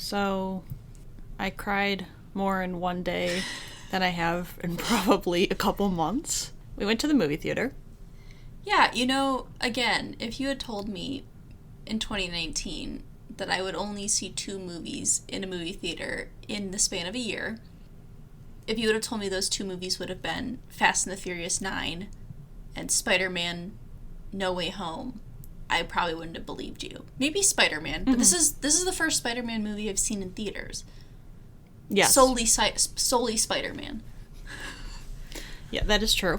So, I cried more in one day than I have in probably a couple months. We went to the movie theater. Yeah, again, if you had told me in 2019 that I would only see 2 movies in a movie theater in the span of a year, if you would have told me those 2 movies would have been Fast and the Furious 9 and Spider-Man No Way Home, I probably wouldn't have believed you. Maybe Spider-Man, but this is the first Spider-Man movie I've seen in theaters. Yes. Solely Spider-Man. Yeah, that is true.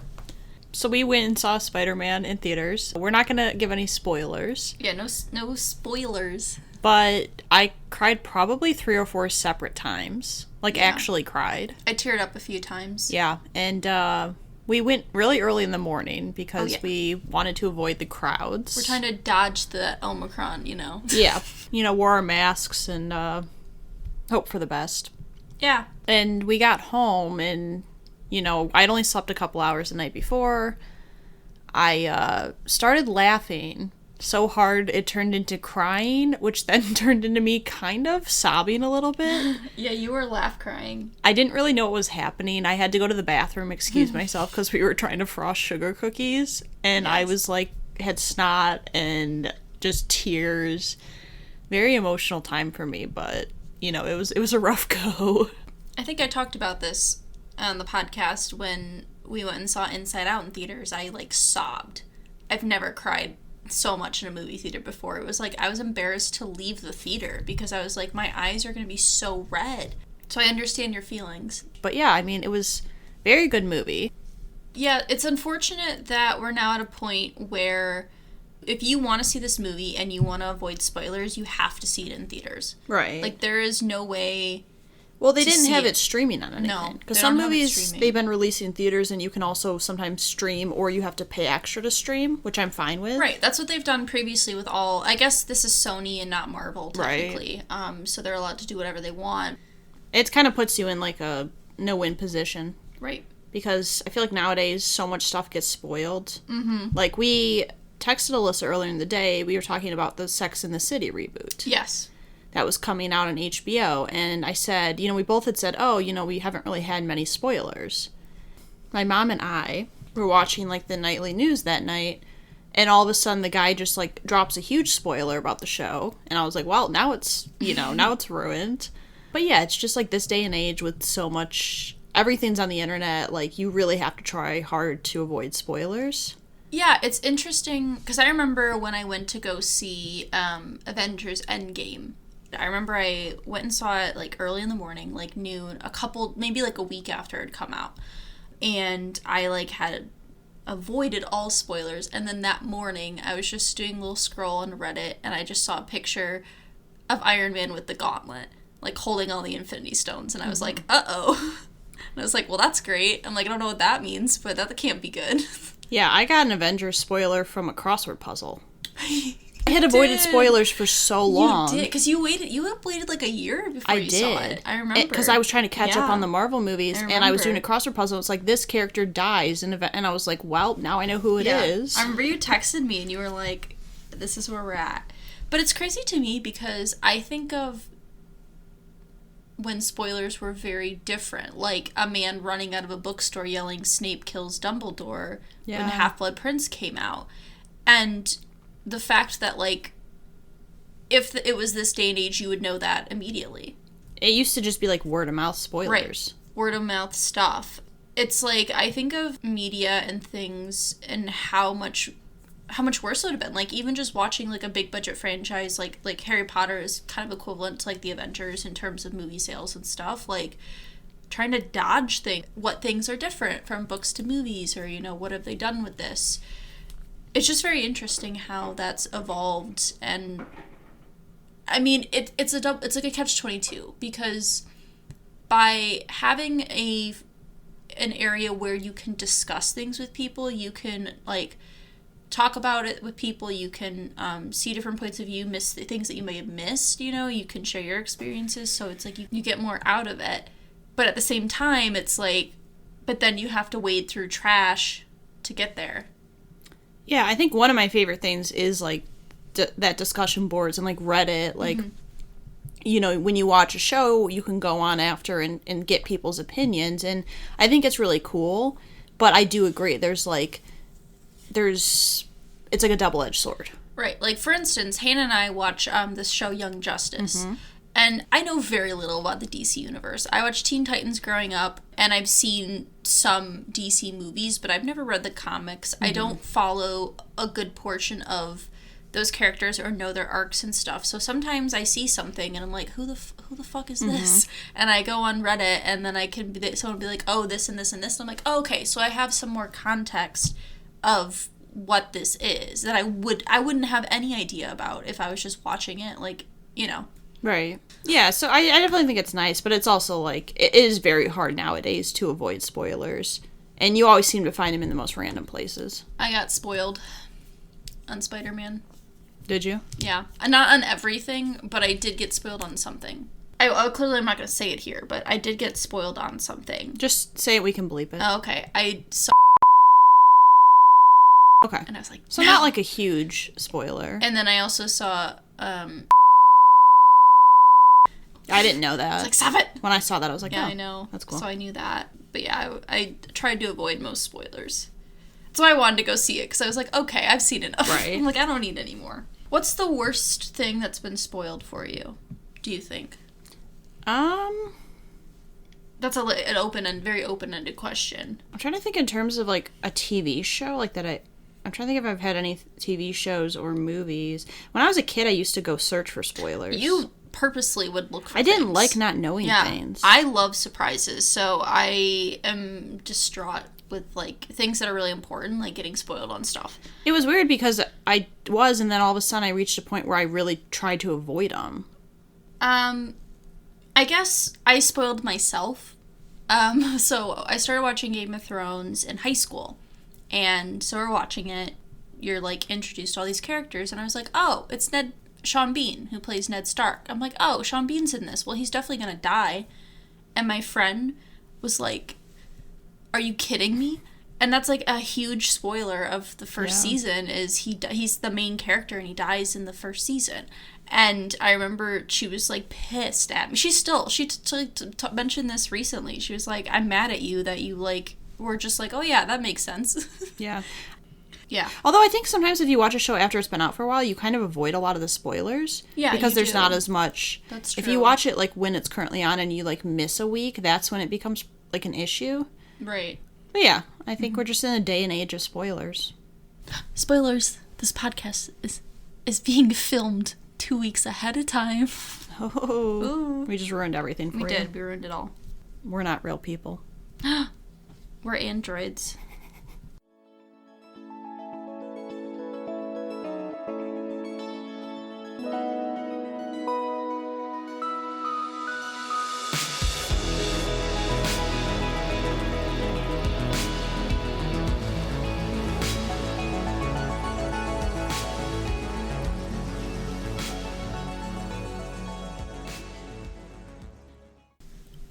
So we went and saw Spider-Man in theaters. We're not going to give any spoilers. Yeah, no spoilers. But I cried probably 3 or 4 separate times. Actually cried. I teared up a few times. Yeah, and we went really early in the morning because we wanted to avoid the crowds. We're trying to dodge the Omicron, Yeah. Wore our masks and hope for the best. Yeah. And we got home and, I'd only slept a couple hours the night before. I started laughing so hard it turned into crying, which then turned into me kind of sobbing a little bit. Yeah, you were laugh crying. I didn't really know what was happening. I had to go to the bathroom, excuse myself, because we were trying to frost sugar cookies. And yes. I was had snot and just tears. Very emotional time for me, but, it was a rough go. I think I talked about this on the podcast when we went and saw Inside Out in theaters. I, sobbed. I've never cried so much in a movie theater before. It was I was embarrassed to leave the theater because I was my eyes are going to be so red. So I understand your feelings. But yeah, it was a very good movie. Yeah, it's unfortunate that we're now at a point where if you want to see this movie and you want to avoid spoilers, you have to see it in theaters. Right. There is no way. Well, they didn't have it streaming on anything. No, because some movies, they've been releasing in theaters and you can also sometimes stream or you have to pay extra to stream, which I'm fine with. Right, that's what they've done previously with all, I guess this is Sony and not Marvel, technically. Right. So they're allowed to do whatever they want. It kind of puts you in a no-win position. Right. Because I feel nowadays so much stuff gets spoiled. Mm-hmm. We texted Alyssa earlier in the day, we were talking about the Sex and the City reboot. Yes. That was coming out on HBO, and I said, we both had said, we haven't really had many spoilers. My mom and I were watching, the nightly news that night, and all of a sudden the guy just, drops a huge spoiler about the show, and I was like, well, now it's, now it's ruined. But yeah, it's just, this day and age with so much, everything's on the internet, you really have to try hard to avoid spoilers. Yeah, it's interesting, because I remember when I went to go see Avengers Endgame, I remember I went and saw it early in the morning, noon, maybe a week after it had come out. And I had avoided all spoilers. And then that morning I was just doing a little scroll on Reddit and I just saw a picture of Iron Man with the gauntlet, holding all the Infinity Stones. And I was uh-oh. And I was well, that's great. I'm I don't know what that means, but that can't be good. Yeah, I got an Avengers spoiler from a crossword puzzle. I had avoided spoilers for so long. You did, because you waited a year before you saw it. I remember. Because I was trying to catch up on the Marvel movies, and I was doing a crossword puzzle. It's this character dies, and I was well, now I know who it is. I remember you texted me, and you were this is where we're at. But it's crazy to me, because I think of when spoilers were very different. A man running out of a bookstore yelling, Snape kills Dumbledore, when Half-Blood Prince came out. And the fact that, if it was this day and age, you would know that immediately. It used to just be, word-of-mouth spoilers. Right. Word-of-mouth stuff. It's, I think of media and things and how much worse it would have been. Even just watching, a big-budget franchise, like Harry Potter is kind of equivalent to, the Avengers in terms of movie sales and stuff. Trying to dodge what things are different from books to movies, or, what have they done with this? It's just very interesting how that's evolved, and it's a catch-22, because by having an area where you can discuss things with people, you can talk about it with people, you can see different points of view, miss the things that you may have missed, you can share your experiences, so it's you get more out of it. But at the same time, it's but then you have to wade through trash to get there. Yeah, I think one of my favorite things is, that discussion boards and, Reddit, you know, when you watch a show, you can go on after and get people's opinions. And I think it's really cool. But I do agree. It's like a double-edged sword. Right. Like, for instance, Hannah and I watch this show, Young Justice. And I know very little about the DC universe. I watched Teen Titans growing up, and I've seen some DC movies, but I've never read the comics. I don't follow a good portion of those characters or know their arcs and stuff. So sometimes I see something, and I'm like, who the fuck is this? And I go on Reddit, and then someone will be like, oh, this and this and this. And I'm like, oh, okay, so I have some more context of what this is that I wouldn't have any idea about if I was just watching it, like, you know. Right. Yeah, so I definitely think it's nice, but it's also, like, it is very hard nowadays to avoid spoilers. And you always seem to find them in the most random places. I got spoiled on Spider-Man. Did you? Yeah. Not on everything, but I did get spoiled on something. Clearly I'm not going to say it here, but I did get spoiled on something. Just say it, we can bleep it. Oh, okay. I saw... Okay. And I was like, so not like a huge spoiler. And then I also saw... I didn't know that. I was like, stop it! When I saw that, I was like, yeah, I know. That's cool. So I knew that. But yeah, I tried to avoid most spoilers. That's why I wanted to go see it, because I was like, okay, I've seen enough. Right. I'm like, I don't need any more. What's the worst thing that's been spoiled for you, do you think? That's an open and very open-ended question. I'm trying to think in terms of, like, a TV show, like, I'm trying to think if I've had any TV shows or movies. When I was a kid, I used to go search for spoilers. You purposely would look for I didn't things. like not knowing things. I love surprises, so I am distraught with, like, things that are really important, like getting spoiled on stuff. It was weird because and then all of a sudden I reached a point where I really tried to avoid them. I guess I spoiled myself. So I started watching Game of Thrones in high school, and so we're watching it. You're, like, introduced to all these characters, and I was like, oh, it's Sean Bean, who plays Ned Stark. I'm like, oh, Sean Bean's in this. Well, he's definitely gonna die. And my friend was like, are you kidding me? And that's, like, a huge spoiler of the first season, is he's the main character, and he dies in the first season. And I remember she was, like, pissed at me. She mentioned this recently. She was like, I'm mad at you that you, like, were just like, oh, yeah, that makes sense. Yeah. Yeah. Although I think sometimes if you watch a show after it's been out for a while, you kind of avoid a lot of the spoilers. Yeah, because there's not as much. That's true. If you watch it, like, when it's currently on and you, like, miss a week, that's when it becomes, like, an issue. Right. But yeah, I think we're just in a day and age of spoilers. Spoilers. This podcast is being filmed 2 weeks ahead of time. Oh. Ooh. We just ruined everything for you. We did. We ruined it all. We're not real people. We're androids.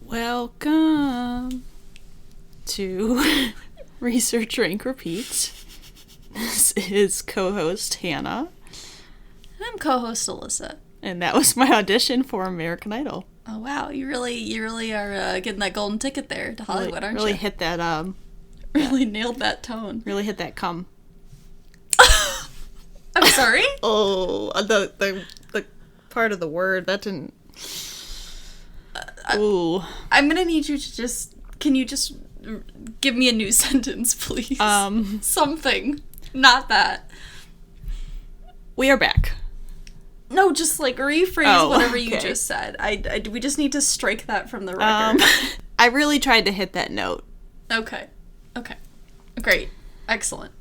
Welcome to Research Rank Repeat. This is co-host Hannah. And I'm co-host Alyssa. And that was my audition for American Idol. Oh wow, you really are getting that golden ticket there to Hollywood, aren't you? Really hit that really nailed that tone. Really hit that cum. I'm sorry? Oh, the part of the word that didn't. Ooh. I'm gonna need you to can you just give me a new sentence, please? Something. Not that. We are back. No, just, like, rephrase whatever you just said. We just need to strike that from the record. I really tried to hit that note. Okay. Great. Excellent.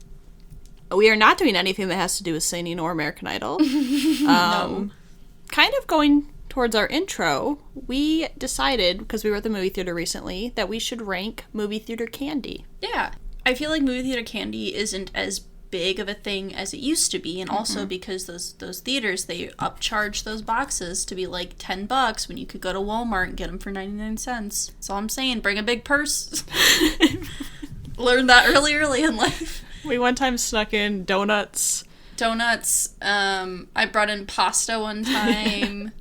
We are not doing anything that has to do with singing or American Idol. No. Kind of going towards our intro, we decided, because we were at the movie theater recently, that we should rank movie theater candy. Yeah. I feel like movie theater candy isn't as big of a thing as it used to be, and also because those theaters, they upcharge those boxes to be like $10 when you could go to Walmart and get them for 99 cents. That's all I'm saying. Bring a big purse. Learned that early in life. We one time snuck in donuts. I brought in pasta one time.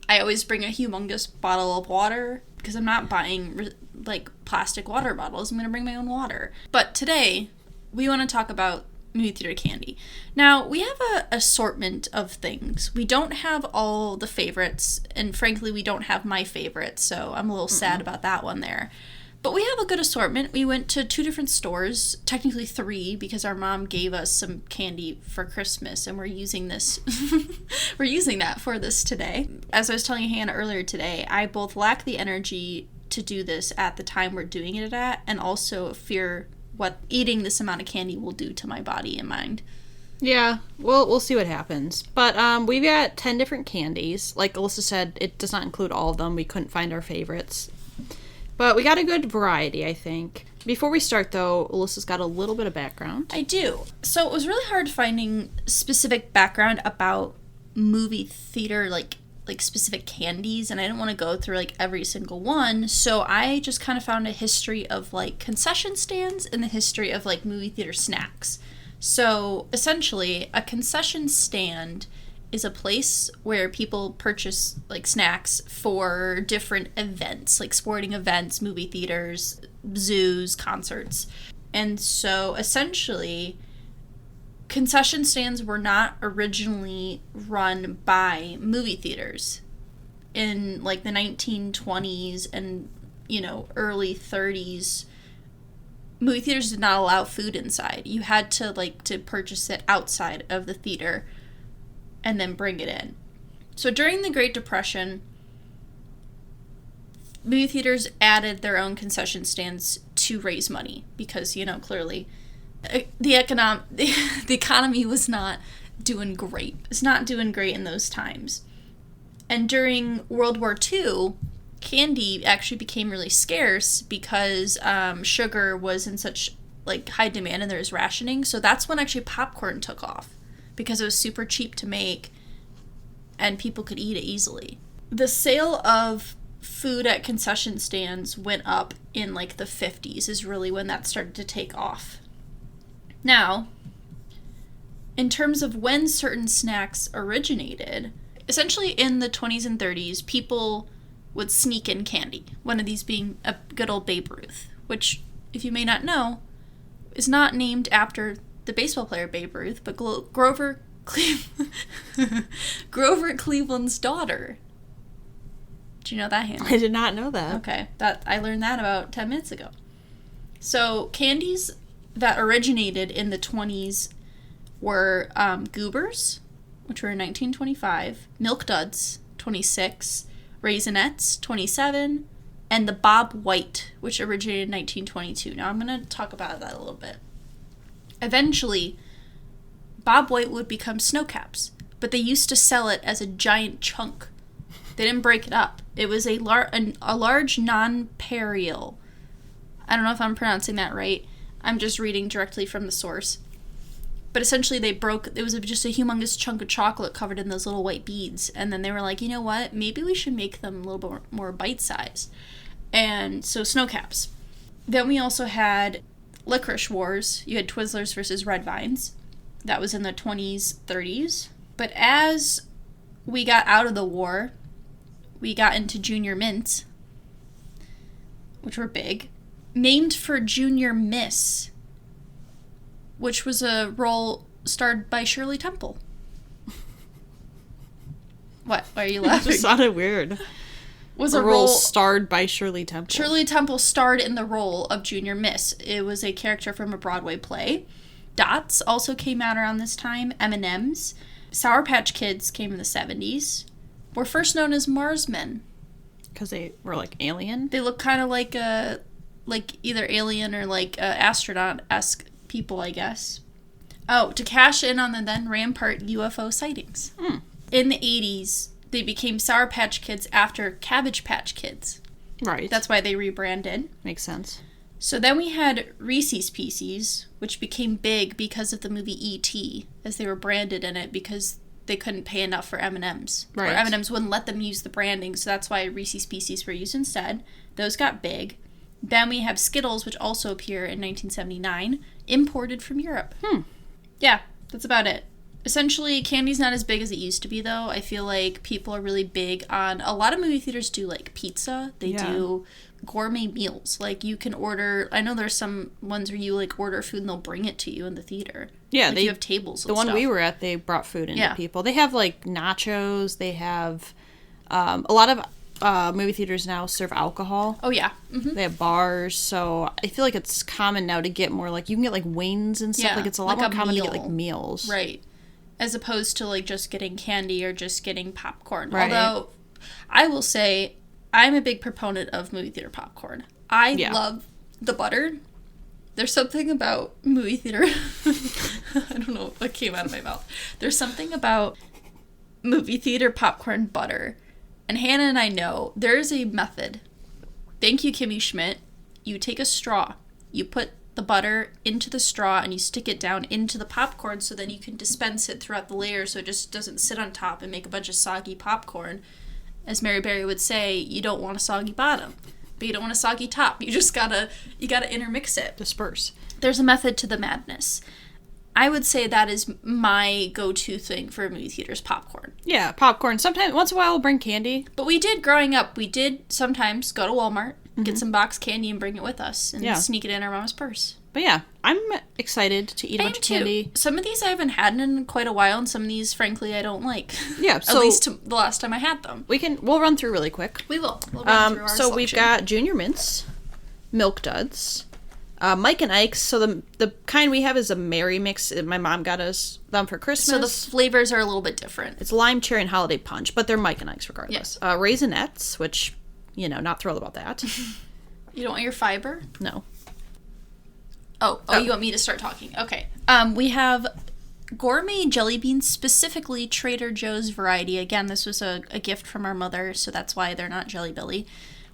I always bring a humongous bottle of water because I'm not buying like plastic water bottles. I'm going to bring my own water. But today, we want to talk about movie theater candy. Now, we have a assortment of things. We don't have all the favorites, and frankly, we don't have my favorites, so I'm a little sad about that one there. But we have a good assortment. We went to 2 different stores, technically 3, because our mom gave us some candy for Christmas, and we're using this, we're using that for this today. As I was telling Hannah earlier today, I both lack the energy to do this at the time we're doing it at, and also fear what eating this amount of candy will do to my body and mind. Yeah, we'll see what happens. But we've got 10 different candies. Like Alyssa said, it does not include all of them. We couldn't find our favorites. But we got a good variety, I think. Before we start, though, Alyssa's got a little bit of background. I do. So it was really hard finding specific background about movie theater, like specific candies, and I didn't want to go through like every single one, so I just kind of found a history of like concession stands and the history of like movie theater snacks. So essentially, a concession stand is a place where people purchase like snacks for different events, like sporting events, movie theaters, zoos, concerts. And so essentially, concession stands were not originally run by movie theaters. In like the 1920s and, early 30s, movie theaters did not allow food inside. You had to purchase it outside of the theater and then bring it in. So during the Great Depression, movie theaters added their own concession stands to raise money because, clearly the economy was not doing great. It's not doing great in those times. And during World War II, candy actually became really scarce because sugar was in such high demand and there was rationing. So that's when actually popcorn took off because it was super cheap to make and people could eat it easily. The sale of food at concession stands went up in the 50s is really when that started to take off. Now, in terms of when certain snacks originated, essentially in the 20s and 30s, people would sneak in candy. One of these being a good old Babe Ruth, which, if you may not know, is not named after the baseball player Babe Ruth, but Grover Cleveland's daughter. Did you know that, Hannah? I did not know that. Okay, I learned that about 10 minutes ago. So, candies that originated in the 20s were Goobers, which were in 1925, Milk Duds, 26, Raisinets, 27, and the Bob White, which originated in 1922. Now, I'm going to talk about that a little bit. Eventually, Bob White would become Snow Caps, but they used to sell it as a giant chunk. They didn't break it up. It was a large nonpareil. I don't know if I'm pronouncing that right. I'm just reading directly from the source. But essentially it was just a humongous chunk of chocolate covered in those little white beads. And then they were like, you know what? Maybe we should make them a little bit more bite-sized. And so Snow Caps. Then we also had Licorice Wars. You had Twizzlers versus Red Vines. That was in the 20s, 30s. But as we got out of the war, we got into Junior Mints, which were big. Named for Junior Miss, which was a role starred by Shirley Temple. What? Why are you laughing? It just sounded weird. Was a role starred by Shirley Temple. Shirley Temple starred in the role of Junior Miss. It was a character from a Broadway play. Dots also came out around this time. M&M's. Sour Patch Kids came in the 70s. Were first known as Marsmen. Because they were alien? They look kind of like either alien or astronaut-esque people, I guess. Oh, to cash in on the then rampart UFO sightings. In the 80s, they became Sour Patch Kids after Cabbage Patch Kids. Right. That's why they rebranded. Makes sense. So then we had Reese's Pieces, which became big because of the movie E.T., as they were branded in it because they couldn't pay enough for M&M's. Right. Or M&M's wouldn't let them use the branding, so that's why Reese's Pieces were used instead. Those got big. Then we have Skittles, which also appear in 1979, imported from Europe. Yeah, that's about it. Essentially, candy's not as big as it used to be, though. I feel like people are really big on... A lot of movie theaters do, like, pizza. They do gourmet meals. Like, you can order... I know there's some ones where you, like, order food and they'll bring it to you in the theater. Yeah, like, you have tables and the one stuff. we were at, they brought food into people. They have, like, nachos. They have... a lot of movie theaters now serve alcohol. Oh, yeah. They have bars, so I feel like it's common now to get more, like, you can get, like, wings and stuff. Yeah, Like, it's a lot like more a common meal. to get, like, meals. Right. As opposed to, like, just getting candy or just getting popcorn. Right. Although, I will say, I'm a big proponent of movie theater popcorn. I love the butter. There's something about movie theater... I don't know what came out of my mouth. There's something about movie theater popcorn butter. And Hannah and I know there is a method. Thank you, Kimmy Schmidt. You take a straw. You put the butter into the straw and you stick it down into the popcorn so then you can dispense it throughout the layer so it just doesn't sit on top and make a bunch of soggy popcorn. As Mary Berry would say, you don't want a soggy bottom, but you don't want a soggy top. You gotta intermix it. Disperse. There's a method to the madness. I would say that is my go-to thing for movie theaters, popcorn. Yeah, popcorn. Sometimes, once in a while, we'll bring candy. But growing up, we did sometimes go to Walmart, get some box candy and bring it with us and sneak it in our mom's purse. But yeah, I'm excited to eat a bunch of candy. Some of these I haven't had in quite a while, and some of these, frankly, I don't like. Yeah, so... At least the last time I had them. We'll run through really quick. We will. We'll run through our So we've got Junior Mints, Milk Duds, Mike and Ike's. So the kind we have is a Merry Mix. My mom got us them for Christmas. So the flavors are a little bit different. It's lime, cherry, and holiday punch, but they're Mike and Ike's regardless. Yes. Raisinets, which, not thrilled about that. You don't want your fiber? No. Oh, you want me to start talking? Okay. We have gourmet jelly beans, specifically Trader Joe's variety. Again, this was a gift from our mother, so that's why they're not Jelly Belly.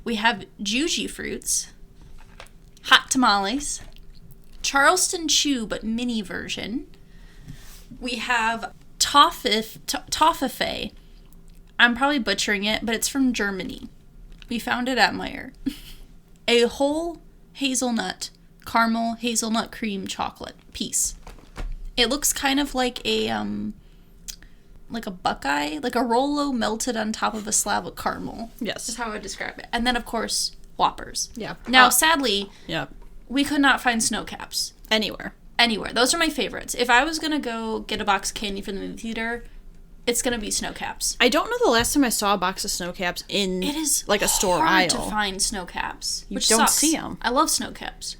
We have Juji fruits, hot tamales, Charleston Chew, but mini version. We have Toffifee. I'm probably butchering it, but it's from Germany. We found it at Meijer. A whole hazelnut, caramel hazelnut cream chocolate piece. It looks kind of like a Buckeye, like a Rolo melted on top of a slab of caramel. Yes. That's how I would describe it. And then, of course, Whoppers. Yeah. Now, sadly, yeah, we could not find snow caps. Anywhere. Those are my favorites. If I was going to go get a box of candy from the movie theater, it's going to be snow caps. I don't know the last time I saw a box of snow caps in it is like a store hard aisle. to find snow caps. You which don't sucks. see them. I love snow caps.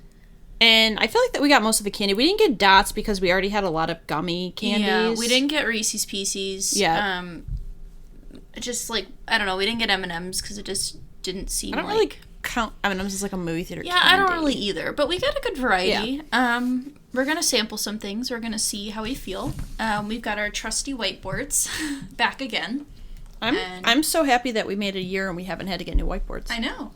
And I feel like that we got most of the candy. We didn't get dots because we already had a lot of gummy candies. Yeah, we didn't get Reese's Pieces. Yeah. Just like, I don't know, we didn't get M&M's because it just didn't seem I don't really count M&M's as like a movie theater candy. I don't really either, but we got a good variety. Yeah. We're going to sample some things. We're going to see how we feel. We've got our trusty whiteboards back again. I'm so happy that we made a year and we haven't had to get new whiteboards. I know.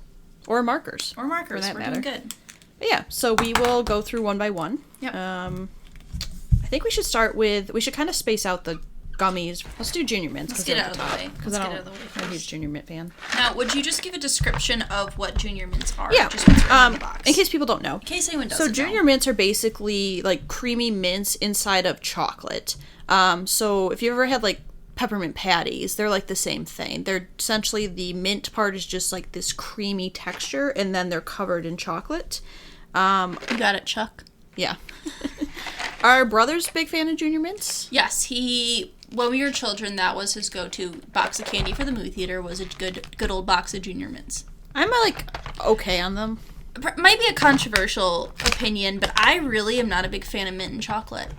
Or markers. For that matter. Doing good. But yeah, so we will go through one by one. Yep. I think we should start with, we should kind of space out the gummies. Let's do Junior Mints. Let's get out of the way. Because I'm a huge Junior Mint fan. Now, would you just give a description of what Junior Mints are? Yeah. Just what's in the box. In case people don't know. In case anyone doesn't know. So Junior Mints are basically like creamy mints inside of chocolate. So if you ever had like peppermint patties, they're like the same thing. They're essentially, the mint part is just like this creamy texture, and then they're covered in chocolate. You got it, Chuck. Yeah. Our brother's a big fan of Junior Mints. Yes, when we were children, that was his go-to box of candy for the movie theater, was a good old box of Junior Mints. I'm like okay on them. Might be a controversial opinion, but I really am not a big fan of mint and chocolate.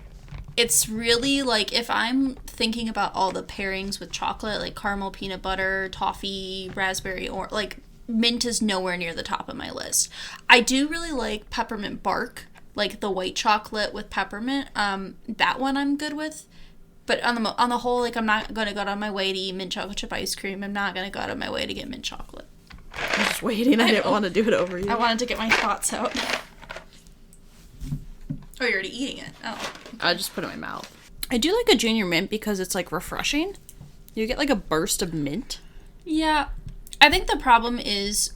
It's really like, if I'm thinking about all the pairings with chocolate, like caramel, peanut butter, toffee, raspberry, or like, mint is nowhere near the top of my list. I do really like peppermint bark, like the white chocolate with peppermint. That one I'm good with. But on the whole, like, I'm not going to go out of my way to eat mint chocolate chip ice cream. I'm not going to go out of my way to get mint chocolate. I'm just waiting. I didn't want to do it over you. I wanted to get my thoughts out. Oh, you're already eating it. Oh. Okay. I just put it in my mouth. I do like a Junior Mint because it's, like, refreshing. You get, like, a burst of mint. Yeah. I think the problem is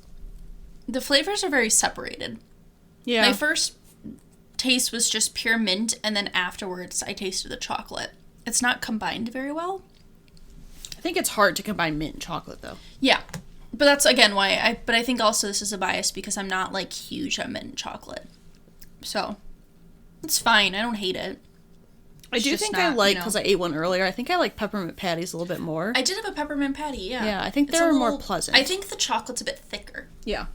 the flavors are very separated. Yeah. My first taste was just pure mint, and then afterwards I tasted the chocolate. it's not combined very well. I think it's hard to combine mint and chocolate, though. Yeah. But that's, again, why but I think also this is a bias because I'm not, like, huge on mint and chocolate. So, it's fine. I don't hate it. I do think I like, because I ate one earlier, I think I like peppermint patties a little bit more. I did have a peppermint patty, yeah. Yeah, I think they're more pleasant. I think the chocolate's a bit thicker. Yeah.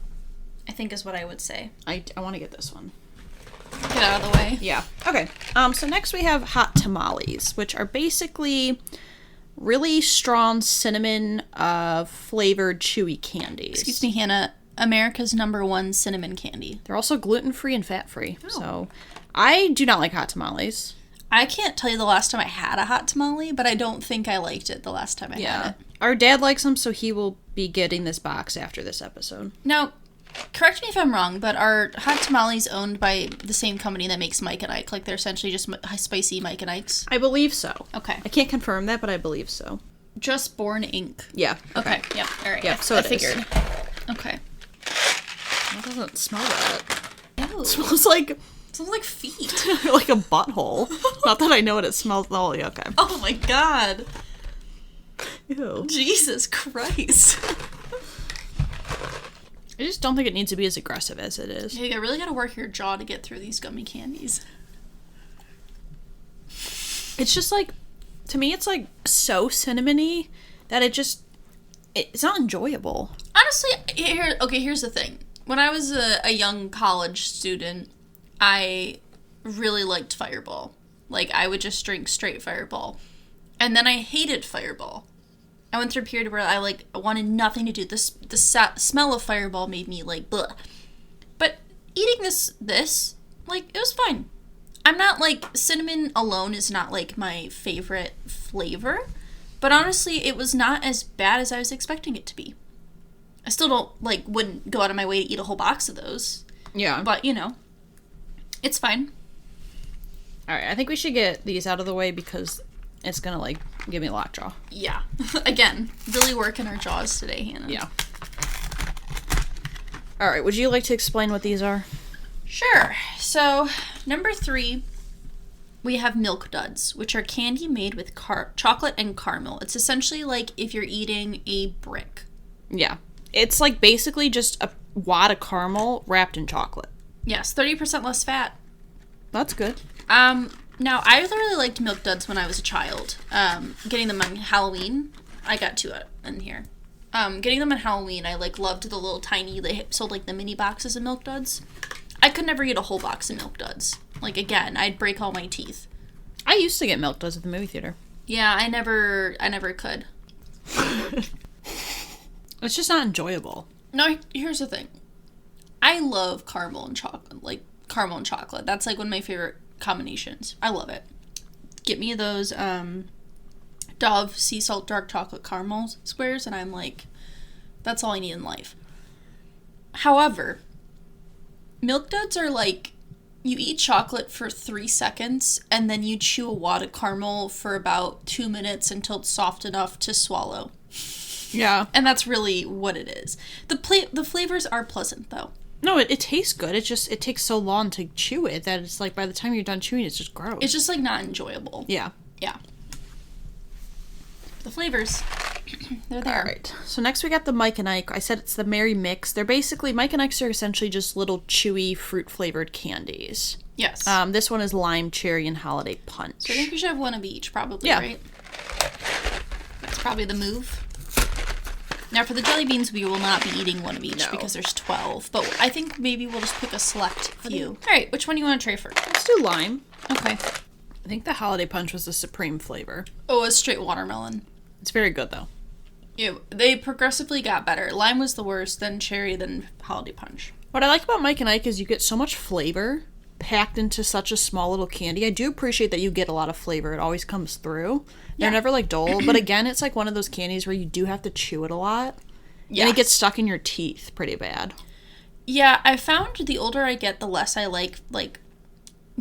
I think is what I would say. I want to get this one. Get out of the way. Yeah. Okay. So next we have hot tamales, which are basically really strong cinnamon flavored chewy candies. Excuse me, Hannah. America's #1 cinnamon candy. They're also gluten-free and fat-free. Oh. So I do not like hot tamales. I can't tell you the last time I had a hot tamale, but I don't think I liked it the last time I had it. Our dad likes them, so he will be getting this box after this episode. Now, correct me if I'm wrong, but are hot tamales owned by the same company that makes Mike and Ike? Like, they're essentially just spicy Mike and Ike's? I believe so. Okay. I can't confirm that, but I believe so. Just Born Inc. Yeah. Okay. Yep. All right. Yep, so I it figured. is. Okay. It doesn't smell that. Ew. It smells like... It smells like feet. like a butthole. Not that I know what it smells like. Okay. Oh my god. Ew. Jesus Christ. I just don't think it needs to be as aggressive as it is. Yeah, you really gotta work your jaw to get through these gummy candies. It's just like, to me, it's like so cinnamony that it's not enjoyable. Honestly, here's the thing. When I was a young college student, I really liked Fireball. Like, I would just drink straight Fireball. And then I hated Fireball. I went through a period where I wanted nothing to do. The smell of Fireball made me like, bleh. But eating this, like, it was fine. I'm not, like, cinnamon alone is not, like, my favorite flavor. But honestly, it was not as bad as I was expecting it to be. I still don't, wouldn't go out of my way to eat a whole box of those. Yeah. But, it's fine. Alright, I think we should get these out of the way because it's gonna, give me lockjaw. Yeah. Again, really working our jaws today, Hannah. Yeah. Alright, would you like to explain what these are? Sure. So, number 3, we have Milk Duds, which are candy made with chocolate and caramel. It's essentially like if you're eating a brick. Yeah. It's basically just a wad of caramel wrapped in chocolate. Yes, 30% less fat. That's good. Now, I really liked Milk Duds when I was a child. Getting them on Halloween. I got 2 in here. Getting them on Halloween, I, loved the little tiny, they sold, the mini boxes of Milk Duds. I could never eat a whole box of Milk Duds. Again, I'd break all my teeth. I used to get Milk Duds at the movie theater. Yeah, I never could. It's just not enjoyable. No, here's the thing. I love caramel and chocolate. Caramel and chocolate. That's, one of my favorite combinations. I love it. Get me those, Dove sea salt dark chocolate caramel squares, and I'm that's all I need in life. However, Milk Duds are you eat chocolate for 3 seconds, and then you chew a wad of caramel for about 2 minutes until it's soft enough to swallow. Yeah. And that's really what it is. The flavors are pleasant, though. No, it tastes good. It takes so long to chew it that it's by the time you're done chewing, it's just gross. It's just not enjoyable. Yeah. Yeah. The flavors, they're there. All right. So next we got the Mike and Ike. I said it's the Merry Mix. They're basically, Mike and Ike's are essentially just little chewy fruit-flavored candies. Yes. This one is lime, cherry, and holiday punch. So I think we should have one of each, probably, yeah. Right? That's probably the move. Now, for the jelly beans, we will not be eating one of each because there's 12. But I think maybe we'll just pick a select few. All right, which one do you want to try first? Let's do lime. Okay. I think the holiday punch was the supreme flavor. Oh, it's straight watermelon. It's very good, though. Yeah, they progressively got better. Lime was the worst, then cherry, then holiday punch. What I like about Mike and Ike is you get so much flavor packed into such a small little candy. I do appreciate that you get a lot of flavor. It always comes through. They're never dull, but again, it's one of those candies where you do have to chew it a lot. Yes. And it gets stuck in your teeth pretty bad. Yeah, I found the older I get, the less I like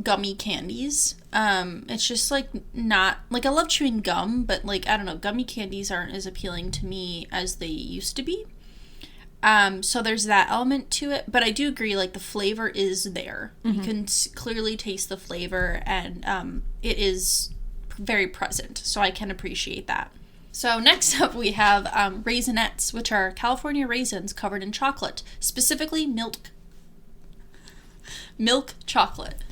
gummy candies. It's just not I love chewing gum, but I don't know, gummy candies aren't as appealing to me as they used to be. So there's that element to it, but I do agree the flavor is there. Mm-hmm. You can clearly taste the flavor, and it is very present, so I can appreciate that. So next up we have Raisinets, which are California raisins covered in chocolate, specifically milk chocolate.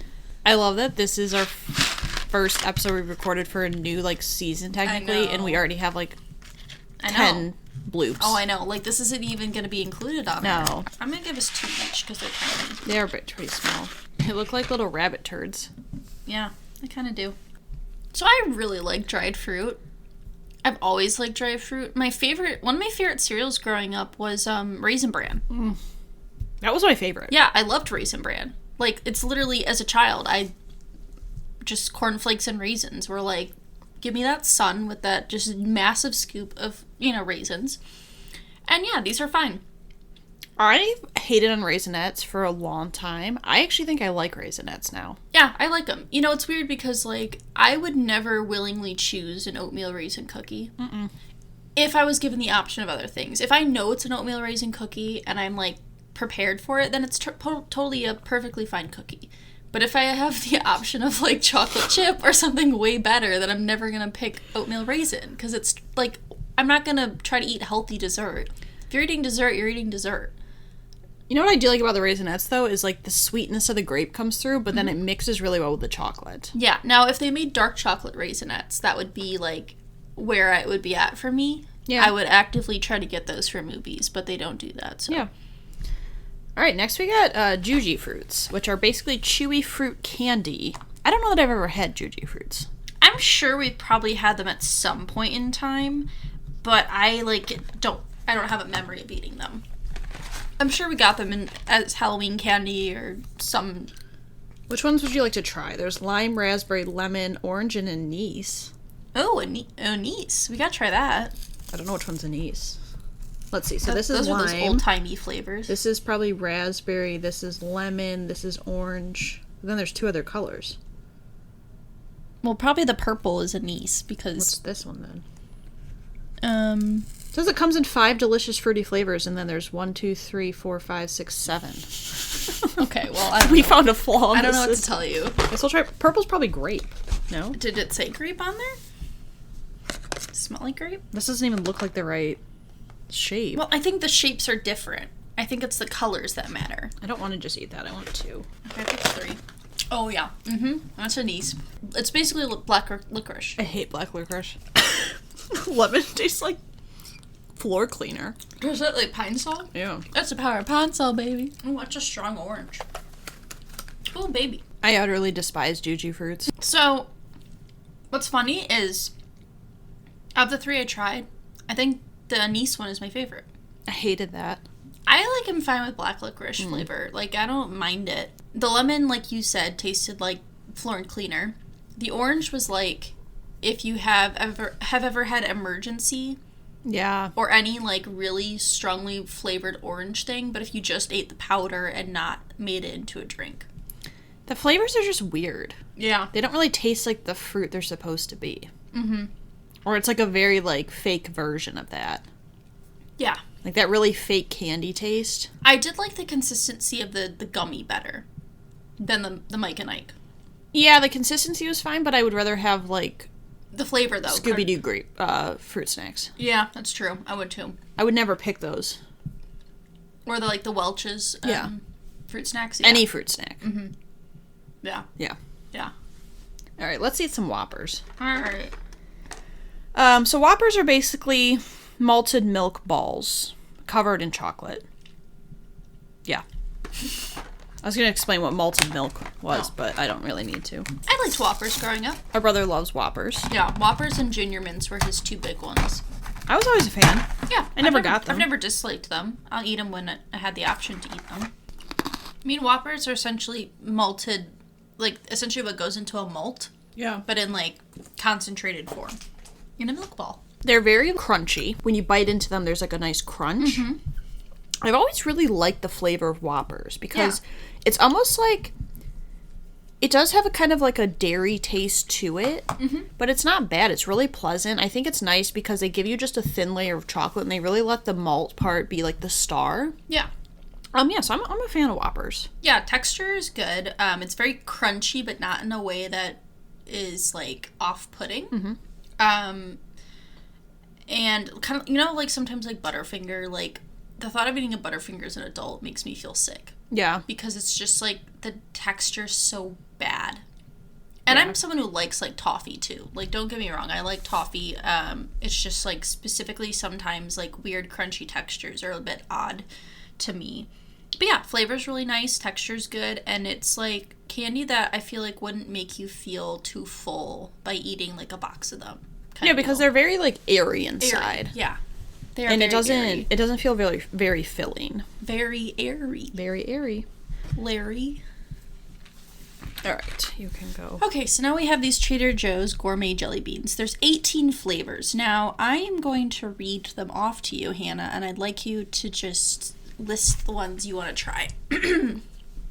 I love that this is our first episode we recorded for a new, like, season, technically, and we already have, like, 10 bloops. Oh, I know. Like, this isn't even going to be included on there. No. I'm going to give us 2 each, because they're tiny. They're pretty small. They look like little rabbit turds. Yeah, they kind of do. So I really like dried fruit. I've always liked dried fruit. One of my favorite cereals growing up was Raisin Bran. That was my favorite. Yeah, I loved Raisin Bran. Like, it's literally, as a child, just cornflakes and raisins were like, give me that sun with that just massive scoop of, raisins. And yeah, these are fine. I hated on Raisinets for a long time. I actually think I like Raisinets now. Yeah, I like them. It's weird because, like, I would never willingly choose an oatmeal raisin cookie. If I was given the option of other things. If I know it's an oatmeal raisin cookie and I'm, like, prepared for it, then it's totally a perfectly fine cookie. But if I have the option of, like, chocolate chip or something way better, then I'm never going to pick oatmeal raisin. Because it's, like, I'm not going to try to eat healthy dessert. If you're eating dessert, you're eating dessert. You know what I do like about the Raisinets, though, is, like, the sweetness of the grape comes through, but then it mixes really well with the chocolate. Yeah. Now, if they made dark chocolate Raisinets, that would be, like, where it would be at for me. Yeah. I would actively try to get those for movies, but they don't do that, so. Yeah. All right, next we got Juji fruits, which are basically chewy fruit candy. I don't know that I've ever had Juji fruits. I'm sure we've probably had them at some point in time, but I don't have a memory of eating them. I'm sure we got them as Halloween candy or some. Which ones would you like to try? There's lime, raspberry, lemon, orange, and anise. Oh, anise. We gotta try that. I don't know which one's anise. Let's see. So this is lime. Those are those old-timey flavors. This is probably raspberry. This is lemon. This is orange. And then there's 2 other colors. Well, probably the purple is anise because. What's this one then? It says it comes in 5 delicious fruity flavors, and then there's 1, 2, 3, 4, 5, 6, 7. Okay, well, we found a flaw. I don't know what to tell you. Guess we'll try. Purple's probably grape. No? Did it say grape on there? Smell like grape? This doesn't even look like the right shape. Well, I think the shapes are different. I think it's the colors that matter. I don't want to just eat that. I want 2. Okay, I picked 3. Oh, yeah. That's anise. It's basically black licorice. I hate black licorice. Lemon tastes like floor cleaner. Is that like pine sol? Yeah. That's the power of pine sol, baby. Oh, that's a strong orange. Oh, baby. I utterly despise Juji fruits. So, what's funny is, of the 3 I tried, I think the anise one is my favorite. I hated that. I am fine with black licorice flavor. Like, I don't mind it. The lemon, like you said, tasted like floor and cleaner. The orange was like, if you have ever had Emergency. Yeah. Or any, like, really strongly flavored orange thing, but if you just ate the powder and not made it into a drink. The flavors are just weird. Yeah. They don't really taste like the fruit they're supposed to be. Or it's like a very, like, fake version of that. Yeah. Like that really fake candy taste. I did like the consistency of the gummy better than the Mike and Ike. Yeah, the consistency was fine, but I would rather have, like, the flavor, though. Scooby-Doo grape fruit snacks. Yeah, that's true. I would, too. I would never pick those. Or the Welch's fruit snacks. Yeah. Any fruit snack. Yeah. Yeah. Yeah. All right, let's eat some Whoppers. All right. So Whoppers are basically malted milk balls covered in chocolate. Yeah. I was going to explain what malted milk was, but I don't really need to. I liked Whoppers growing up. My brother loves Whoppers. Yeah, Whoppers and Junior Mints were his 2 big ones. I was always a fan. Yeah. I never got them. I've never disliked them. I'll eat them when I had the option to eat them. I mean, Whoppers are essentially malted, like, essentially what goes into a malt. Yeah. But in, like, concentrated form. In a milk ball. They're very crunchy. When you bite into them, there's, like, a nice crunch. I've always really liked the flavor of Whoppers because it's almost like it does have a kind of like a dairy taste to it, but it's not bad. It's really pleasant. I think it's nice because they give you just a thin layer of chocolate and they really let the malt part be like the star. Yeah. So I'm a fan of Whoppers. Yeah, texture is good. It's very crunchy, but not in a way that is, like, off-putting. Mm-hmm. And kind of, you know, like, sometimes, like, Butterfinger, like, the thought of eating a Butterfinger as an adult makes me feel sick. Yeah. Because it's just, like, the texture's so bad. And I'm someone who likes, like, toffee, too. Like, don't get me wrong, I like toffee. It's just, like, specifically sometimes, like, weird crunchy textures are a bit odd to me. But yeah, flavor's really nice, texture's good, and it's, like, candy that I feel like wouldn't make you feel too full by eating, like, a box of them. Yeah, because they're very, like, airy inside. Airy, yeah. They are and airy. it doesn't feel very, very filling. Very airy. Very airy. Larry. All right, you can go. Okay, so now we have these Trader Joe's gourmet jelly beans. There's 18 flavors. Now, I am going to read them off to you, Hannah, and I'd like you to just list the ones you want to try.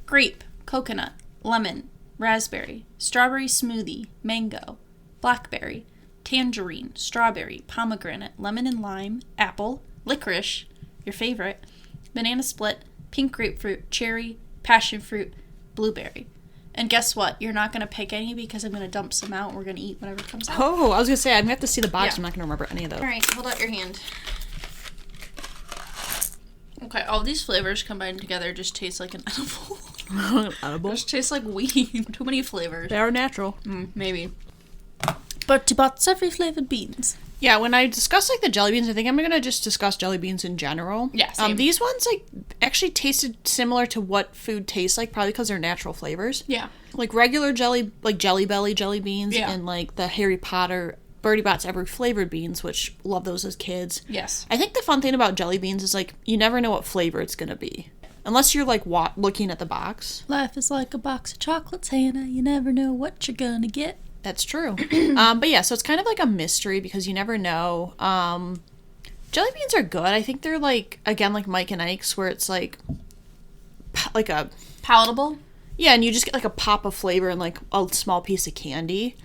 Grape, coconut, lemon, raspberry, strawberry smoothie, mango, blackberry, tangerine, strawberry, pomegranate, lemon and lime, apple, licorice, your favorite, banana split, pink grapefruit, cherry, passion fruit, blueberry. And guess what? You're not going to pick any because I'm going to dump some out and we're going to eat whatever comes out. Oh, I was going to say, I'm going to have to see the box. Yeah. I'm not going to remember any of those. All right, hold out your hand. Okay, all these flavors combined together just taste like an edible. Edible? Just tastes like weed. Too many flavors. They are natural. Maybe. But to bots every flavored beans. Yeah, when I discuss, like, the jelly beans, I think I'm going to just discuss jelly beans in general. Yeah, same. These ones, like, actually tasted similar to what food tastes like, probably because they're natural flavors. Yeah. Like, regular jelly, like, Jelly Belly jelly beans, yeah. and, like, the Harry Potter Birdie Bots Every Flavored beans, which love those as kids. Yes. I think the fun thing about jelly beans is, like, you never know what flavor it's going to be. Unless you're, like, looking at the box. Life is like a box of chocolates, Hannah. You never know what you're going to get. That's true. But yeah, so it's kind of like a mystery because you never know. Jelly beans are good. I think they're like, again, like Mike and Ike's, where it's like a... Palatable? Yeah, and you just get like a pop of flavor and like a small piece of candy.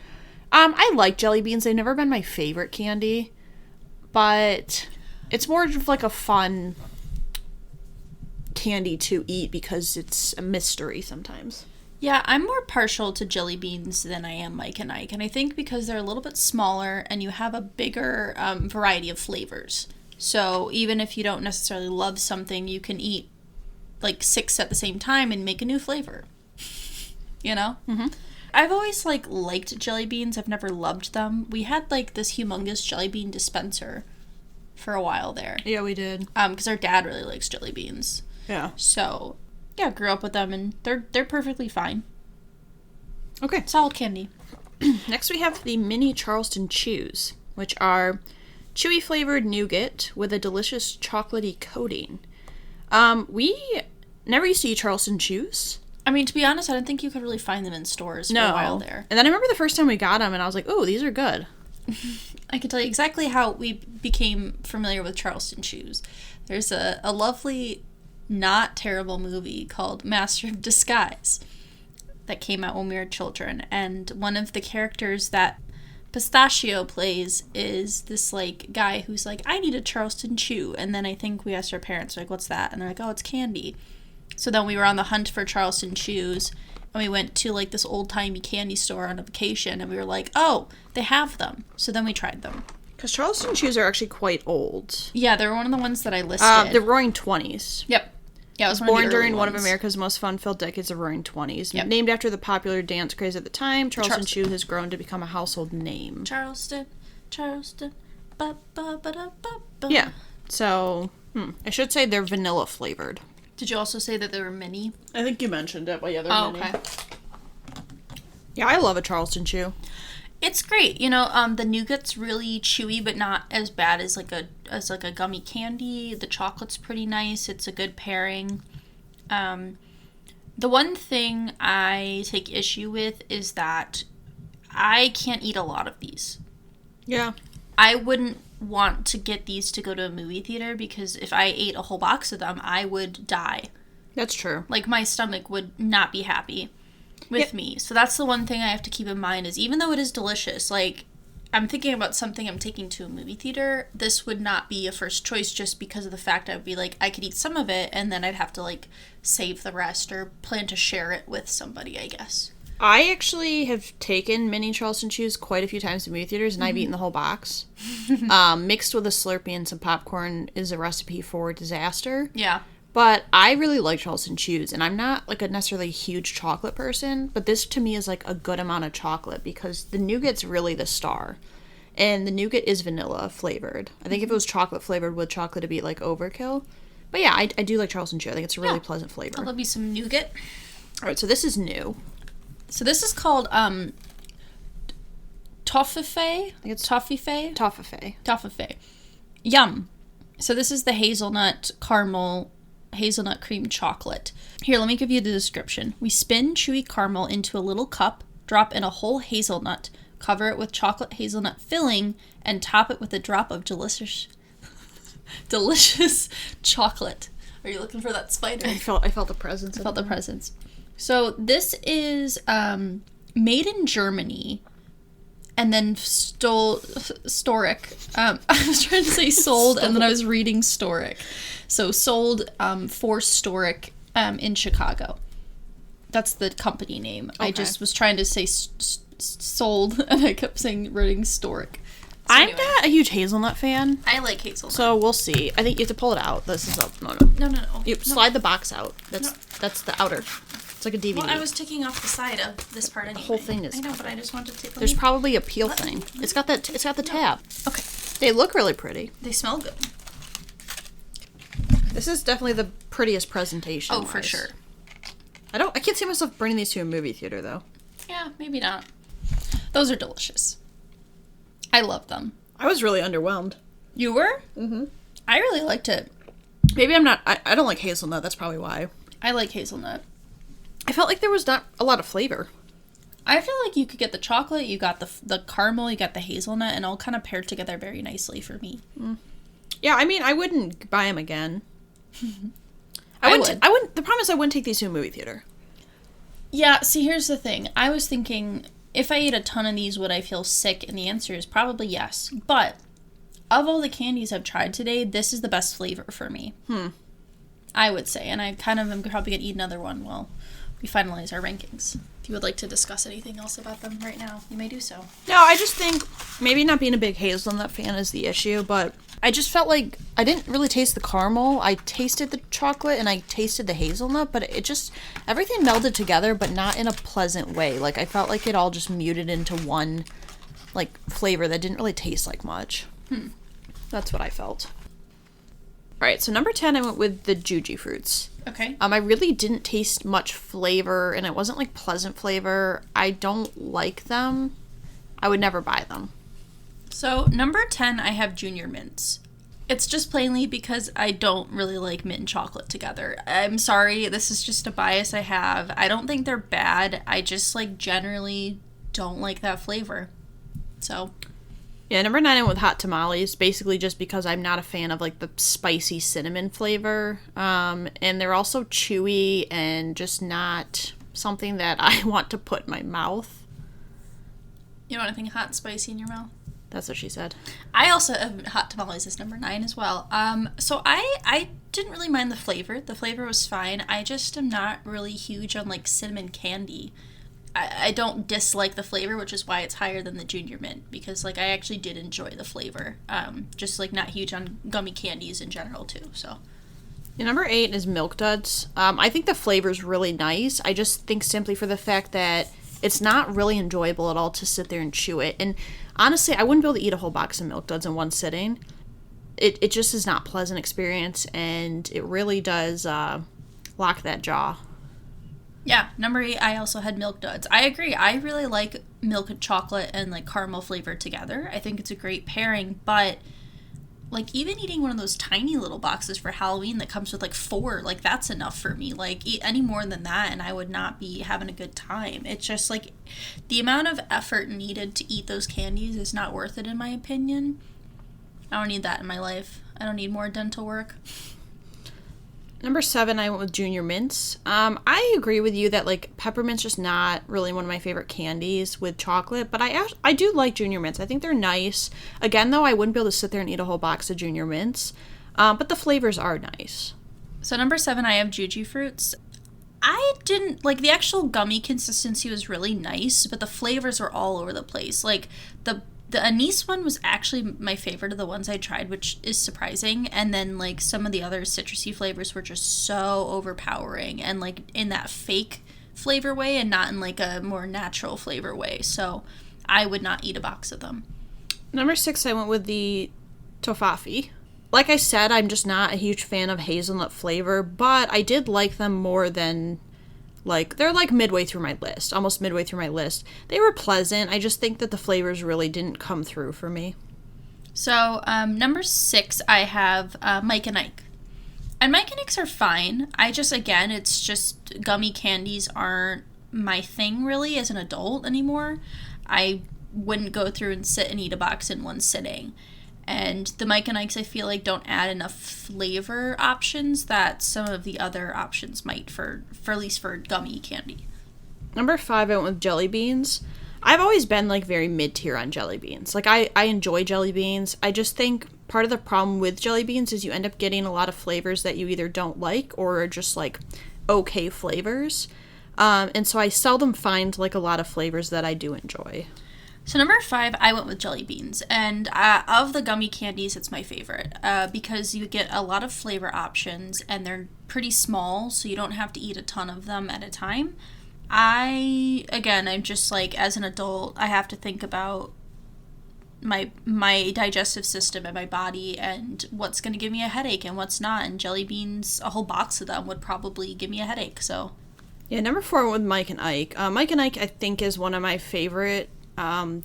I like jelly beans. They've never been my favorite candy. But it's more of like a fun candy to eat because it's a mystery sometimes. Yeah, I'm more partial to jelly beans than I am Mike and Ike. And I think because they're a little bit smaller and you have a bigger variety of flavors. So even if you don't necessarily love something, you can eat like 6 at the same time and make a new flavor. You know? Mm-hmm. I've always liked jelly beans. I've never loved them. We had like this humongous jelly bean dispenser for a while there. Yeah, we did. Because our dad really likes jelly beans. Yeah. So... yeah, grew up with them, and they're perfectly fine. Okay. Solid candy. Next we have the mini Charleston Chews, which are chewy flavored nougat with a delicious chocolatey coating. We never used to eat Charleston Chews. I mean, to be honest, I don't think you could really find them in stores for a while there. And then I remember the first time we got them, and I was like, oh, these are good. I can tell you exactly how we became familiar with Charleston Chews. There's a lovely... not terrible movie called Master of Disguise that came out when we were children, and one of the characters that Pistachio plays is this like guy who's like, I need a Charleston Chew, and then I think we asked our parents like, what's that? And they're like, oh, it's candy. So then we were on the hunt for Charleston Chews, and we went to like this old-timey candy store on a vacation, and we were like, oh, they have them. So then we tried them. Because Charleston Chews are actually quite old. Yeah, they were one of the ones that I listed. The Roaring 20s. Yep. Yeah, it was born during one of America's most fun-filled decades of Roaring 20s. Yep. Named after the popular dance craze at the time, Charleston Chew has grown to become a household name. Charleston, ba ba ba da ba ba. Yeah, so I should say they're vanilla flavored. Did you also say that there were mini? I think you mentioned it, but yeah, they're mini. Okay. Yeah, I love a Charleston Chew. It's great, you know. The nougat's really chewy, but not as bad as like a gummy candy. The chocolate's pretty nice. It's a good pairing. The one thing I take issue with is that I can't eat a lot of these. Yeah. I wouldn't want to get these to go to a movie theater because if I ate a whole box of them, I would die. That's true. Like my stomach would not be happy with me. So that's the one thing I have to keep in mind is even though it is delicious, like I'm thinking about something I'm taking to a movie theater, this would not be a first choice just because of the fact I would be like, I could eat some of it and then I'd have to like save the rest or plan to share it with somebody, I guess. I actually have taken mini Charleston Chews quite a few times in movie theaters, and I've eaten the whole box. Mixed with a Slurpee and some popcorn is a recipe for disaster. Yeah. But I really like Charleston Chews, and I'm not like a necessarily huge chocolate person, but this to me is like a good amount of chocolate because the nougat's really the star. And the nougat is vanilla flavored. I think if it was chocolate flavored with chocolate, it'd be like overkill. But yeah, I do like Charleston Chew. I think it's a really pleasant flavor. I love you some nougat. All right, so this is new. So this is called toffee. I think it's Toffee. Toffee. Yum. So this is the hazelnut cream chocolate. Here, let me give you the description. We spin chewy caramel into a little cup, drop in a whole hazelnut, cover it with chocolate hazelnut filling, and top it with a drop of delicious chocolate. Are you looking for that spider? I felt the presence. I felt the presence. So this is made in Germany, and then Storic. I was trying to say sold, and then I was reading Storic. So sold for Storic in Chicago. That's the company name. Okay. I just was trying to say sold, and I kept reading Storic. So I'm not a huge hazelnut fan. I like hazelnut. So we'll see. I think you have to pull it out. This is No. You slide the box out. That's the outer. It's like a DVD. Well, I was taking off the side of this part anyway. The whole thing is. I know, but I just wanted to take. There's probably a peel thing. It's got that. It's got the tab. Okay. They look really pretty. They smell good. This is definitely the prettiest presentation. Oh, for sure. I can't see myself bringing these to a movie theater though. Yeah, maybe not. Those are delicious. I love them. I was really underwhelmed. You were? Mm-hmm. I really liked it. Maybe I'm not. I don't like hazelnut. That's probably why. I like hazelnut. I felt like there was not a lot of flavor. I feel like you could get the chocolate, you got the caramel, you got the hazelnut, and all kind of paired together very nicely for me. Mm. Yeah, I mean, I wouldn't buy them again. I would. The problem is I wouldn't take these to a movie theater. Yeah, see, here's the thing. I was thinking, if I ate a ton of these, would I feel sick? And the answer is probably yes. But of all the candies I've tried today, this is the best flavor for me. I would say. And I kind of am probably going to eat another one while we finalize our rankings. If you would like to discuss anything else about them right now, you may do so. No, I just think maybe not being a big hazelnut fan is the issue, but I just felt like I didn't really taste the caramel. I tasted the chocolate and I tasted the hazelnut, but it just, everything melded together, but not in a pleasant way. Like, I felt like it all just muted into one, like, flavor that didn't really taste like much. That's what I felt. All right, so number 10, I went with the Juji fruits. Okay. I really didn't taste much flavor, and it wasn't, like, pleasant flavor. I don't like them. I would never buy them. So, number 10, I have Junior Mints. It's just plainly because I don't really like mint and chocolate together. I'm sorry, this is just a bias I have. I don't think they're bad. I just, like, generally don't like that flavor. So... Yeah, number 9 I went with hot tamales, basically just because I'm not a fan of, like, the spicy cinnamon flavor. And they're also chewy and just not something that I want to put in my mouth. You want anything hot and spicy in your mouth? That's what she said. I also have hot tamales as number 9 as well. So I didn't really mind the flavor. The flavor was fine. I just am not really huge on, like, cinnamon candy. I don't dislike the flavor, which is why it's higher than the Junior Mint, because, like, I actually did enjoy the flavor. Just, like, not huge on gummy candies in general, too, so. Yeah, number 8 is Milk Duds. I think the flavor's really nice. I just think simply for the fact that it's not really enjoyable at all to sit there and chew it. And honestly, I wouldn't be able to eat a whole box of Milk Duds in one sitting. It just is not a pleasant experience, and it really does lock that jaw. Yeah, number 8, I also had Milk Duds. I agree. I really like milk and chocolate and, like, caramel flavor together. I think it's a great pairing, but, like, even eating one of those tiny little boxes for Halloween that comes with, like, 4, like, that's enough for me. Like, eat any more than that and I would not be having a good time. It's just, like, the amount of effort needed to eat those candies is not worth it, in my opinion. I don't need that in my life. I don't need more dental work. Number 7, I went with Junior Mints. I agree with you that, like, peppermint's just not really one of my favorite candies with chocolate, but I do like Junior Mints. I think they're nice. Again, though, I wouldn't be able to sit there and eat a whole box of Junior Mints, but the flavors are nice. So number 7, I have Juji Fruits. I didn't like the actual gummy consistency was really nice, but the flavors were all over the place. Like the anise one was actually my favorite of the ones I tried, which is surprising. And then like some of the other citrusy flavors were just so overpowering and like in that fake flavor way and not in like a more natural flavor way. So I would not eat a box of them. Number 6, I went with the toffee. Like I said, I'm just not a huge fan of hazelnut flavor, but I did like them more than, like, they're like midway through my list, almost midway through my list. They were pleasant. I just think that the flavors really didn't come through for me. So number 6, I have Mike and Ike. And Mike and Ike's are fine. I just, again, it's just gummy candies aren't my thing really as an adult anymore. I wouldn't go through and sit and eat a box in one sitting. And the Mike and Ike's, I feel like, don't add enough flavor options that some of the other options might for at least for gummy candy. Number 5, I went with jelly beans. I've always been, like, very mid-tier on jelly beans. Like, I enjoy jelly beans. I just think part of the problem with jelly beans is you end up getting a lot of flavors that you either don't like or are just, like, okay flavors. And so I seldom find, like, a lot of flavors that I do enjoy. So number 5, I went with jelly beans, and of the gummy candies, it's my favorite because you get a lot of flavor options, and they're pretty small, so you don't have to eat a ton of them at a time. I'm just like, as an adult, I have to think about my digestive system and my body and what's going to give me a headache and what's not, and jelly beans, a whole box of them would probably give me a headache, so. Yeah, number 4, I went with Mike and Ike. Mike and Ike, I think, is one of my favorite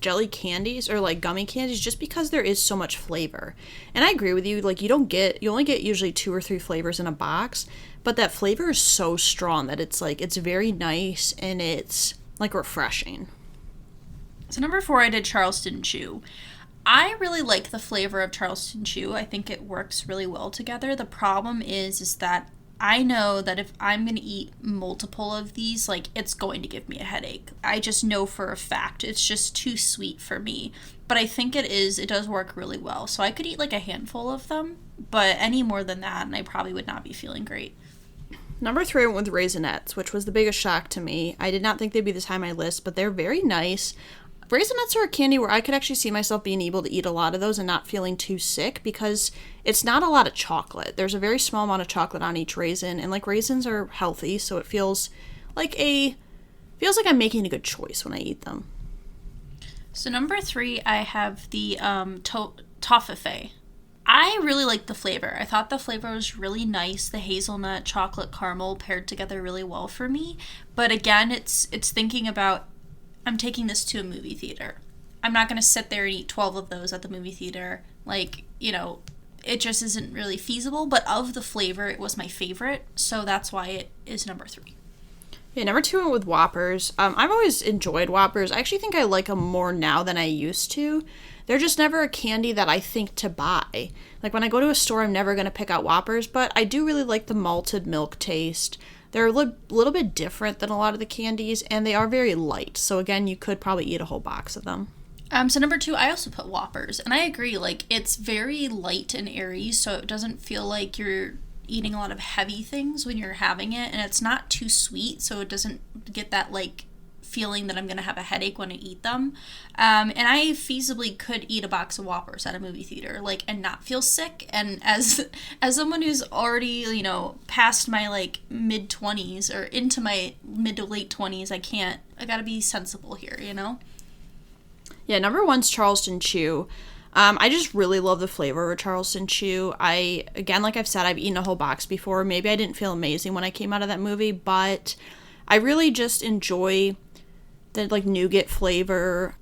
jelly candies or like gummy candies just because there is so much flavor. And I agree with you, like you only get usually 2 or 3 flavors in a box, but that flavor is so strong that it's like it's very nice and it's like refreshing. So number 4, I did Charleston Chew. I really like the flavor of Charleston Chew. I think it works really well together. The problem is that I know that if I'm going to eat multiple of these, like, it's going to give me a headache. I just know for a fact. It's just too sweet for me. But I think it does work really well. So I could eat, like, a handful of them, but any more than that, and I probably would not be feeling great. Number 3, I went with Raisinets, which was the biggest shock to me. I did not think they'd be this high on my list, but they're very nice. Raisinets are a candy where I could actually see myself being able to eat a lot of those and not feeling too sick because it's not a lot of chocolate. There's a very small amount of chocolate on each raisin, and like raisins are healthy, so it feels like I'm making a good choice when I eat them. So number 3, I have the toffee. I really liked the flavor. I thought the flavor was really nice. The hazelnut chocolate caramel paired together really well for me. But again, it's thinking about, I'm taking this to a movie theater. I'm not going to sit there and eat 12 of those at the movie theater. Like, it just isn't really feasible. But of the flavor, it was my favorite. So that's why it is number 3. Yeah, number 2 I went with Whoppers. I've always enjoyed Whoppers. I actually think I like them more now than I used to. They're just never a candy that I think to buy. Like, when I go to a store, I'm never going to pick out Whoppers. But I do really like the malted milk taste. They're a little bit different than a lot of the candies, and they are very light. So, again, you could probably eat a whole box of them. So number 2, I also put Whoppers. And I agree, like, it's very light and airy, so it doesn't feel like you're eating a lot of heavy things when you're having it. And it's not too sweet, so it doesn't get that, like, feeling that I'm going to have a headache when I eat them. And I feasibly could eat a box of Whoppers at a movie theater, like, and not feel sick. And as someone who's already, past my, like, mid-20s or into my mid to late 20s, I gotta be sensible here, Yeah, number 1's Charleston Chew. I just really love the flavor of Charleston Chew. Again, like I've said, I've eaten a whole box before. Maybe I didn't feel amazing when I came out of that movie, but I really just enjoy the, like, nougat flavor.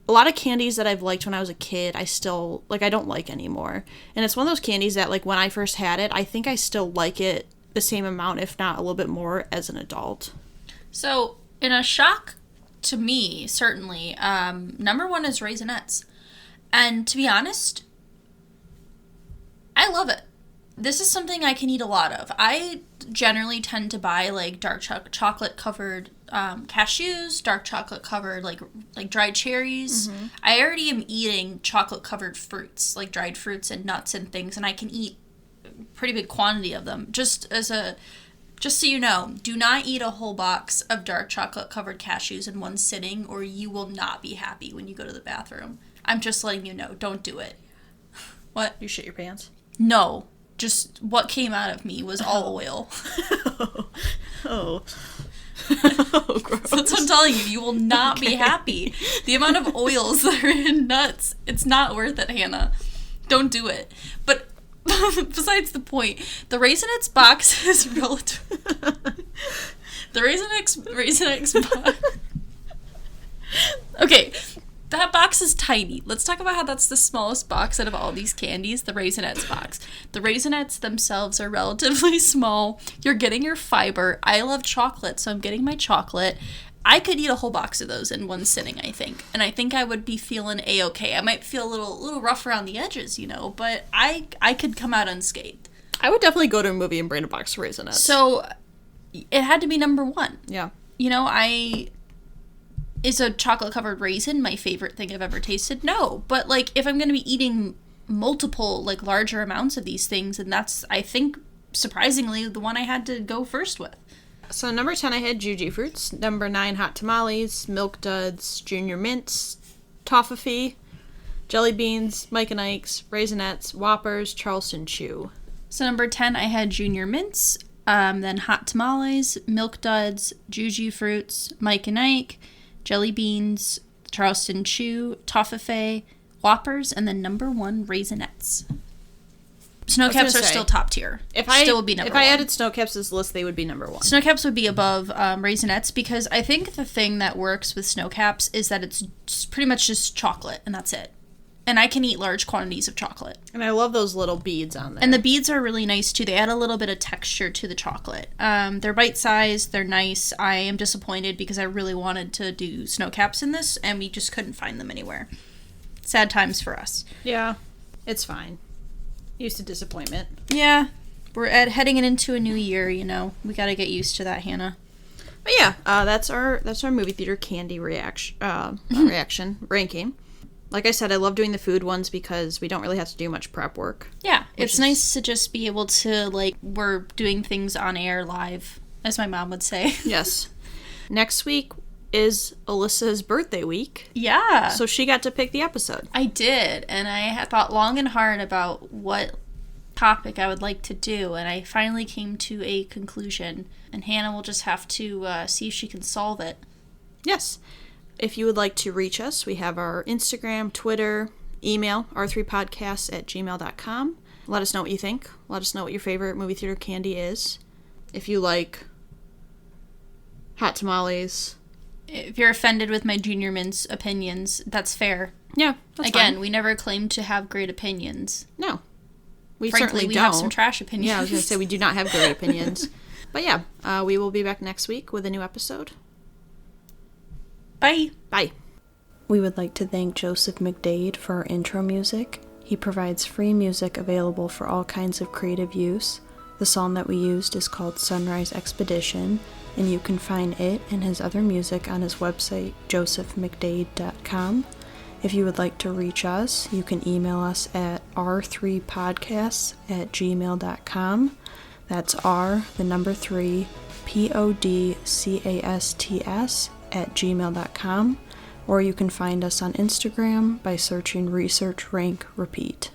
A lot of candies that I've liked when I was a kid, I still, like, I don't like anymore. And it's one of those candies that, like, when I first had it, I think I still like it the same amount, if not a little bit more, as an adult. So, in a shock to me, certainly, number 1 is Raisinets. And to be honest, I love it. This is something I can eat a lot of. I generally tend to buy, like, dark chocolate covered cashews, dark chocolate covered like dried cherries. Mm-hmm. I already am eating chocolate covered fruits, like dried fruits and nuts and things, and I can eat a pretty big quantity of them just as a Just so you know, do not eat a whole box of dark chocolate covered cashews in one sitting, or you will not be happy when you go to the bathroom. I'm just letting you know. Don't do it. What? You shit your pants? No. Just what came out of me was all oil. Oh. Oh, gross. That's what I'm telling you. You will not be happy. The amount of oils that are in nuts, it's not worth it, Hannah. Don't do it. But besides the point, the Raisinets box is relative. The Raisinets box. Okay, that box is tiny. Let's talk about how that's the smallest box out of all these candies, the Raisinets box. The Raisinets themselves are relatively small. You're getting your fiber. I love chocolate, so I'm getting my chocolate. I could eat a whole box of those in one sitting, I think. And I think I would be feeling A-okay. I might feel a little rough around the edges, but I could come out unscathed. I would definitely go to a movie and bring a box of Raisinets. So, it had to be number one. Yeah. Is a chocolate-covered raisin my favorite thing I've ever tasted? No. But, if I'm going to be eating multiple, larger amounts of these things, and that's, I think, surprisingly, the one I had to go first with. So number 10, I had Juji Fruits. Number 9, Hot Tamales, Milk Duds, Junior Mints, Toffee, Jelly Beans, Mike and Ike's, Raisinets, Whoppers, Charleston Chew. So number 10, I had Junior Mints, then Hot Tamales, Milk Duds, Juji Fruits, Mike and Ike, Jelly Beans, Charleston Chew, Toffee, Whoppers, and then number 1, Raisinets. Snow Caps are still top tier. Still would be number 1. If I added Snow Caps to this list, they would be number 1. Snow Caps would be above Raisinets because I think the thing that works with Snow Caps is that it's pretty much just chocolate, and that's it. And I can eat large quantities of chocolate. And I love those little beads on there. And the beads are really nice, too. They add a little bit of texture to the chocolate. They're bite-sized. They're nice. I am disappointed because I really wanted to do Snow Caps in this, and we just couldn't find them anywhere. Sad times for us. Yeah, it's fine. Used to disappointment. Yeah. We're heading into a new year, We got to get used to that, Hannah. But yeah, that's our movie theater candy reaction ranking. Like I said, I love doing the food ones because we don't really have to do much prep work. Yeah, it's nice to just be able to, we're doing things on air live, as my mom would say. Yes. Next week is Alyssa's birthday week. Yeah. So she got to pick the episode. I did, and I had thought long and hard about what topic I would like to do, and I finally came to a conclusion, and Hannah will just have to see if she can solve it. Yes. If you would like to reach us, we have our Instagram, Twitter, email, r3podcasts@gmail.com. Let us know what you think. Let us know what your favorite movie theater candy is. If you like hot tamales. If you're offended with my Junior Mints opinions, that's fair. Yeah, that's Again, fine. we never claimed to have great opinions. No. We Frankly, certainly we don't. have some trash opinions. Yeah, I was going to say we do not have great opinions. But yeah, we will be back next week with a new episode. Bye. Bye. We would like to thank Joseph McDade for our intro music. He provides free music available for all kinds of creative use. The song that we used is called Sunrise Expedition, and you can find it and his other music on his website, josephmcdade.com. If you would like to reach us, you can email us at r3podcasts@gmail.com. That's R, the number 3, podcasts@gmail.com. Or you can find us on Instagram by searching Research Rank Repeat.